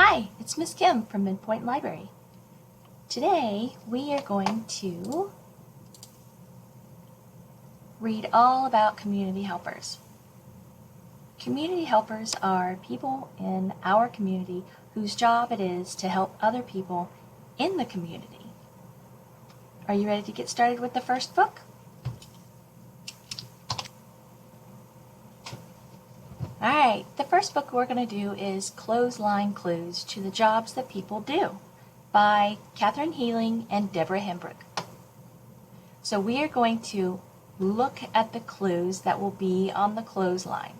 Hi, it's Miss Kim from Midpoint Library. Today we are going to read all about community helpers. Community helpers are people in our community whose job it is to help other people in the community. Are you ready to get started with the first book? Alright, the first book we're going to do is Clothesline Clues to the Jobs That People Do by Kathryn Heling and Deborah Hembrook. So we are going to look at the clues that will be on the clothesline,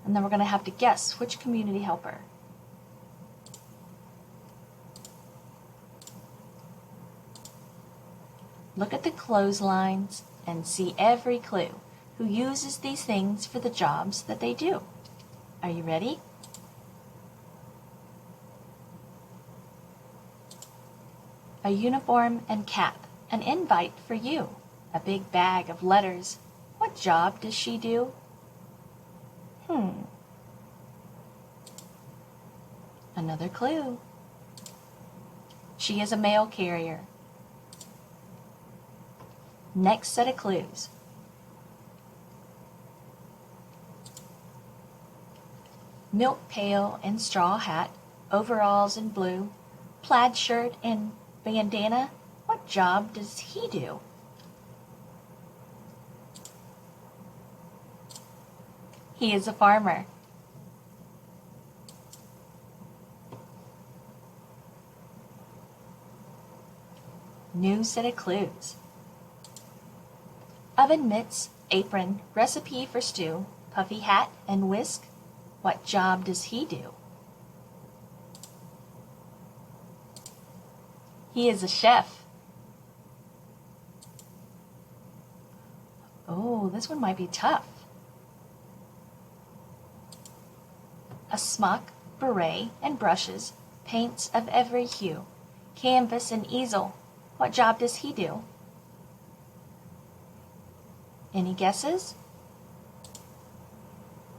and then we're going to have to guess which community helper. Look at the clotheslines and see every clue who uses these things for the jobs that they do. Are you ready? A uniform and cap, an invite for you, a big bag of letters. What job does she do? Another clue. She is a mail carrier. Next set of clues. Milk pail and straw hat, overalls and blue, plaid shirt and bandana. What job does he do? He is a farmer. New set of clues. Oven mitts, apron, recipe for stew, puffy hat and whisk. What job does he do? He is a chef. Oh, this one might be tough. A smock, beret, and brushes, paints of every hue, canvas and easel. What job does he do? Any guesses?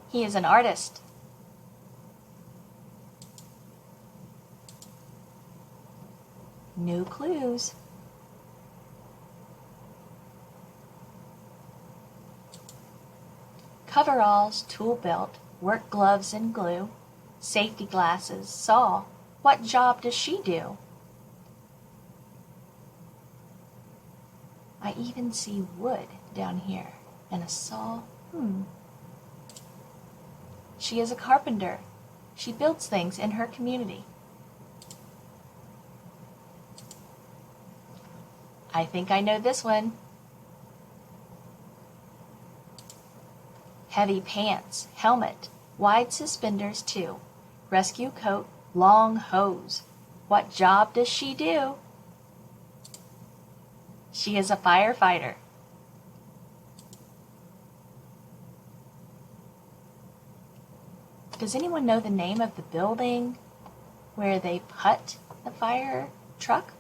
He is an artist. New clues. Coveralls, tool belt, work gloves and glue, safety glasses, saw. What job does she do? I even see wood down here and a saw. She is a carpenter. She builds things in her community. I think I know this one. Heavy pants, helmet, wide suspenders too, rescue coat, long hose. What job does she do? She is a firefighter. Does anyone know the name of the building where they put the fire truck?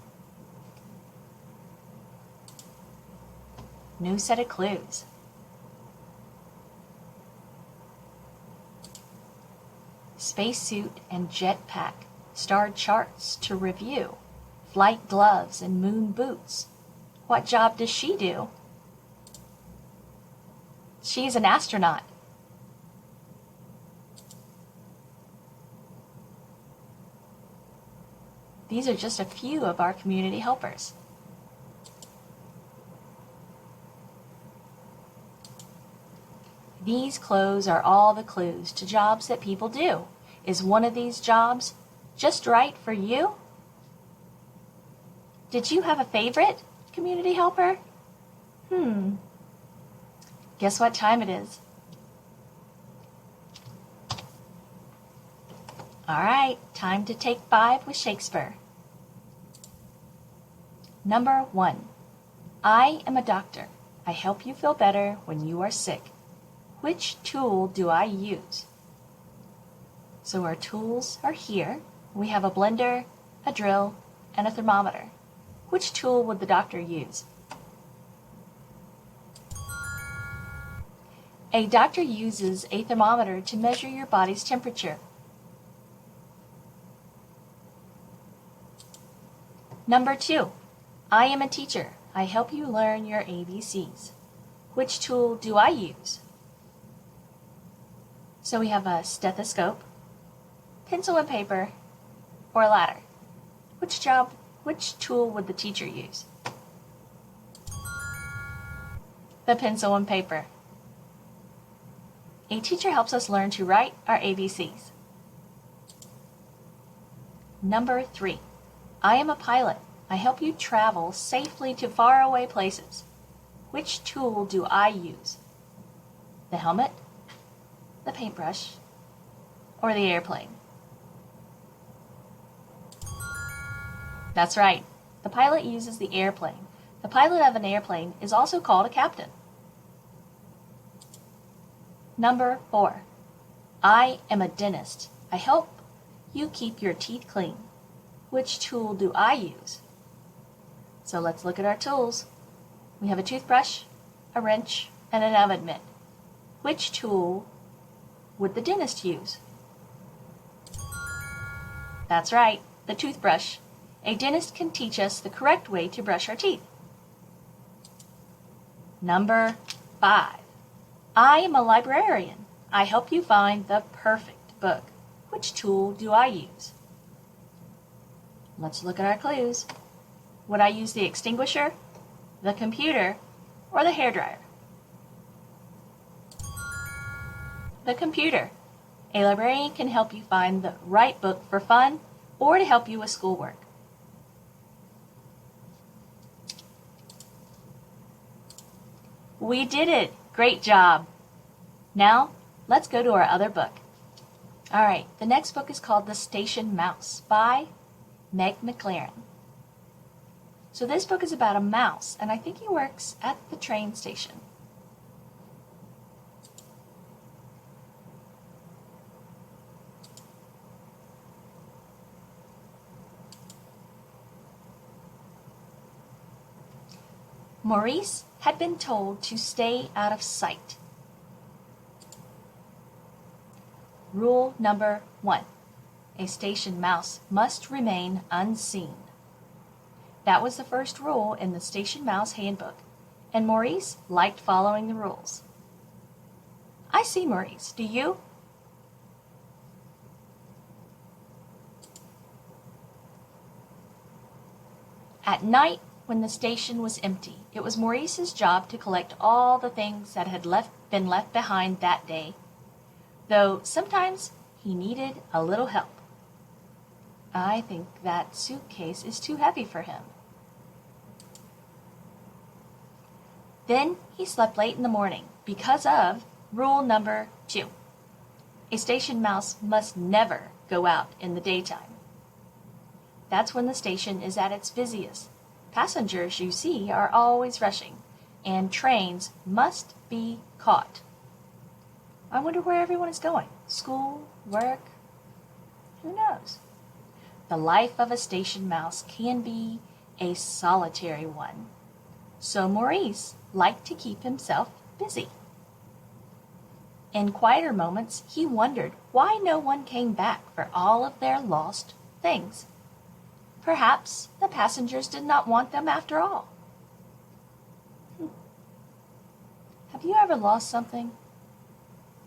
New set of clues. Spacesuit and jetpack, star charts to review, flight gloves and moon boots. What job does she do? She's an astronaut. These are just a few of our community helpers. These clothes are all the clues to jobs that people do. Is one of these jobs just right for you? Did you have a favorite community helper? Guess what time it is? All right, time to take 5 with Shakespeare. Number 1. I am a doctor. I help you feel better when you are sick. Which tool do I use? So our tools are here. We have a blender, a drill, and a thermometer. Which tool would the doctor use? A doctor uses a thermometer to measure your body's temperature. Number 2. I am a teacher. I help you learn your ABCs. Which tool do I use? So we have a stethoscope, pencil and paper, or a ladder. Which tool would the teacher use? The pencil and paper. A teacher helps us learn to write our ABCs. Number 3. I am a pilot. I help you travel safely to faraway places. Which tool do I use? The helmet, the paintbrush, or the airplane? That's right. The pilot uses the airplane. The pilot of an airplane is also called a captain. Number 4. I am a dentist. I help you keep your teeth clean. Which tool do I use? So let's look at our tools. We have a toothbrush, a wrench, and an oven mitt. Which tool would the dentist use? That's right, the toothbrush. A dentist can teach us the correct way to brush our teeth. Number 5. I am a librarian. I help you find the perfect book. Which tool do I use? Let's look at our clues. Would I use the extinguisher, the computer, or the hairdryer? The computer. A librarian can help you find the right book for fun or to help you with schoolwork. We did it! Great job! Now, let's go to our other book. All right, the next book is called The Station Mouse by McLaren. So this book is about a mouse, and I think he works at the train station. Maurice had been told to stay out of sight. Rule number 1. A station mouse must remain unseen. That was the first rule in the Station Mouse Handbook, and Maurice liked following the rules. I see Maurice. Do you? At night, when the station was empty, it was Maurice's job to collect all the things that had been left behind that day, though sometimes he needed a little help. I think that suitcase is too heavy for him. Then he slept late in the morning because of rule number 2. A station mouse must never go out in the daytime. That's when the station is at its busiest. Passengers, you see, are always rushing, and trains must be caught. I wonder where everyone is going. School, work, who knows? The life of a station mouse can be a solitary one. So Maurice liked to keep himself busy. In quieter moments, he wondered why no one came back for all of their lost things. Perhaps the passengers did not want them after all. Have you ever lost something?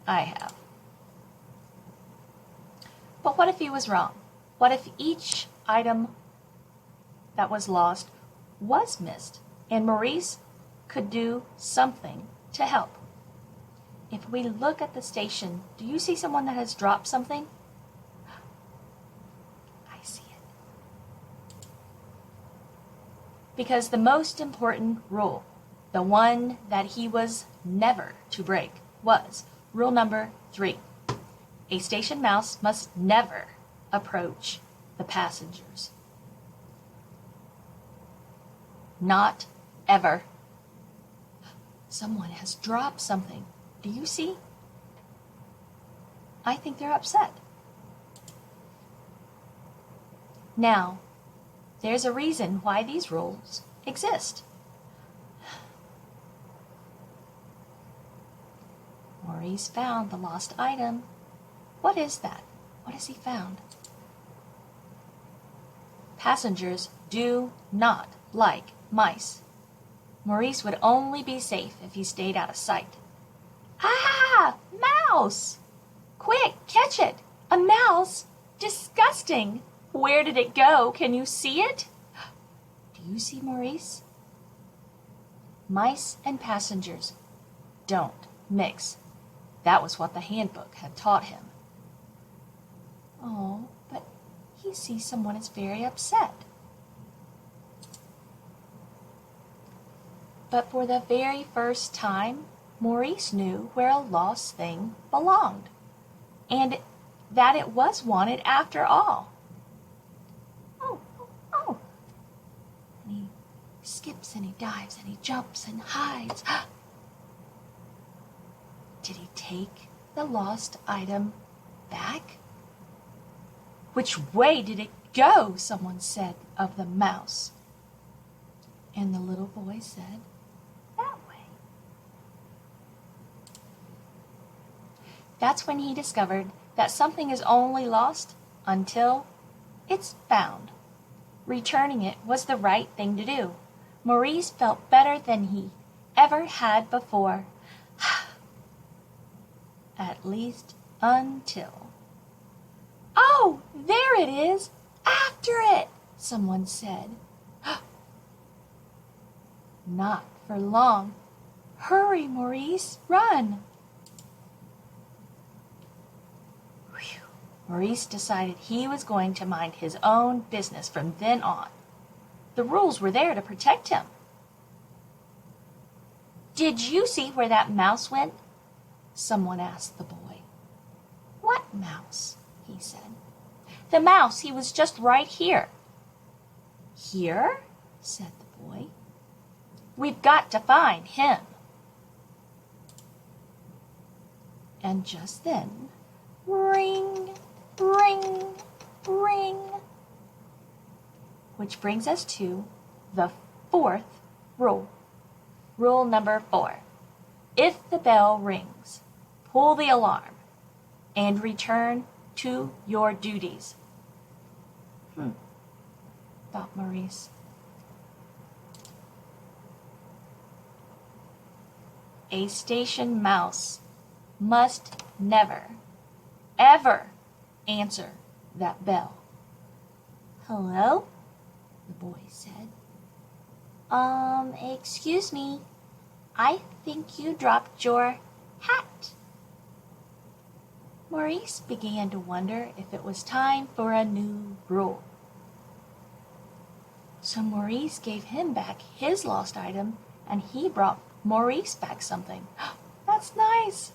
I have. But what if he was wrong? What if each item that was lost was missed and Maurice could do something to help? If we look at the station, do you see someone that has dropped something? I see it. Because the most important rule, the one that he was never to break, was rule number 3. A station mouse must never approach the passengers. Not ever. Someone has dropped something. Do you see? I think they're upset. Now, there's a reason why these rules exist. Maurice found the lost item. What is that? What has he found? Passengers do not like mice. Maurice would only be safe if he stayed out of sight. Ah! Mouse! Quick, catch it! A mouse! Disgusting! Where did it go? Can you see it? Do you see Maurice? Mice and passengers don't mix. That was what the handbook had taught him. Oh, but he sees someone is very upset. But for the very first time, Maurice knew where a lost thing belonged, and that it was wanted after all. Oh, oh, oh. And he skips and he dives and he jumps and hides. Did he take the lost item back? Which way did it go? Someone said of the mouse. And the little boy said, that way. That's when he discovered that something is only lost until it's found. Returning it was the right thing to do. Maurice felt better than he ever had before. At least until... Oh, there it is! After it! Someone said. Not for long. Hurry, Maurice, run! Whew. Maurice decided he was going to mind his own business from then on. The rules were there to protect him. Did you see where that mouse went? Someone asked the boy. What mouse? He said. The mouse, he was just right here. Here? Said the boy. We've got to find him. And just then, ring, ring, ring. Which brings us to the fourth rule. Rule number 4. If the bell rings, pull the alarm and return to your duties. Thought Maurice. A station mouse must never, ever answer that bell. Hello? The boy said. Excuse me. I think you dropped your hat. Maurice began to wonder if it was time for a new rule. So Maurice gave him back his lost item, and he brought Maurice back something. That's nice.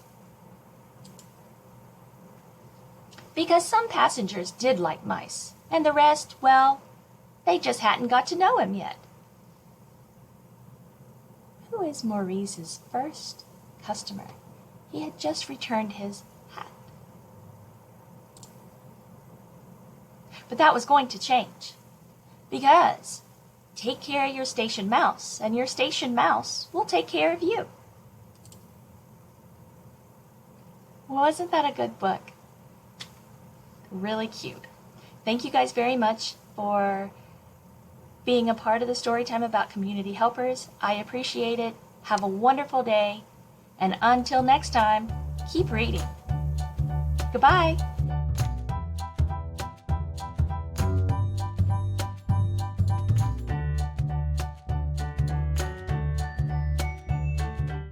Because some passengers did like mice, and the rest, well, they just hadn't got to know him yet. Who is Maurice's first customer? He had just returned his hat. But that was going to change. Because take care of your station mouse, and your station mouse will take care of you. Wasn't that a good book? Really cute. Thank you guys very much for being a part of the Storytime about community helpers. I appreciate it. Have a wonderful day. And until next time, keep reading. Goodbye.